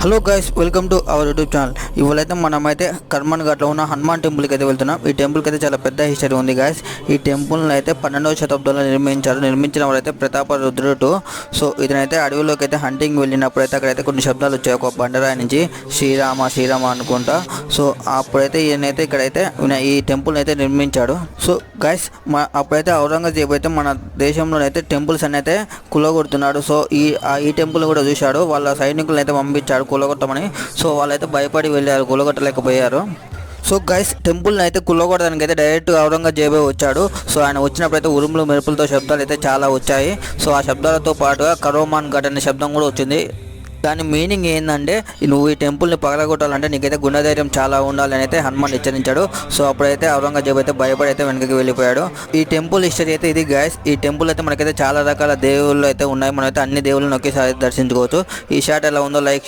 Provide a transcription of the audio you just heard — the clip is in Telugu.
Hello guys, welcome to our YouTube channel. ఇవాళైతే మనమైతే కర్మన్ ఘాట్లో ఉన్న హనుమాన్ టెంపుల్కి అయితే వెళ్తున్నాం. ఈ టెంపుల్కి అయితే చాలా పెద్ద హిస్టరీ ఉంది గైస్. ఈ టెంపుల్ని అయితే 12వ శతాబ్దంలో నిర్మించిన వారైతే ప్రతాపరుద్రుడు. సో ఇతనైతే అడవిలోకి అయితే హంటింగ్ వెళ్ళినప్పుడు అయితే అక్కడైతే కొన్ని శబ్దాలు వచ్చాయి ఒక బండరాయి నుంచి, శ్రీరామ శ్రీరామ అనుకుంటా. సో అప్పుడైతే ఈయనైతే ఇక్కడైతే ఈ టెంపుల్ని అయితే నిర్మించాడు. సో గైస్, అప్పుడైతే ఔరంగజేబు అయితే మన దేశంలోనైతే టెంపుల్స్ అని అయితే కులగొడుతున్నాడు. సో ఈ టెంపుల్ కూడా చూశాడు, వాళ్ళ సైనికులను అయితే పంపించాడు కూలగొట్టమని. సో వాళ్ళైతే భయపడి వెళ్ళారు, కూలగొట్టలేకపోయారు. సో గైస్, టెంపుల్ని అయితే కూలగొట్టడానికి అయితే డైరెక్ట్ ఔరంగజేబే వచ్చాడు. సో ఆయన వచ్చినప్పుడు అయితే ఉరుములు మెరుపులతో శబ్దాలు అయితే చాలా వచ్చాయి. సో ఆ శబ్దాలతో పాటుగా కరోమాన్ ఘట్ అనే శబ్దం కూడా వచ్చింది. దాని మీనింగ్ ఏంటంటే, నువ్వు ఈ టెంపుల్ని పగలగొట్టాలంటే నీకైతే గుండెధైర్యం చాలా ఉండాలని అయితే హనుమాన్ హెచ్చరించాడు. సో అప్పుడైతే ఔరంగజేబు అయితే భయపడి అయితే వెనకకి వెళ్ళిపోయాడు. ఈ టెంపుల్ హిస్టరీ అయితే ఇది గైస్. ఈ టెంపుల్ అయితే మనకైతే చాలా రకాల దేవుళ్ళు అయితే ఉన్నాయి. మనమైతే అన్ని దేవుళ్ళని ఒకేసారి దర్శించుకోవచ్చు. ఈ షాట్ ఎలా ఉందో లైక్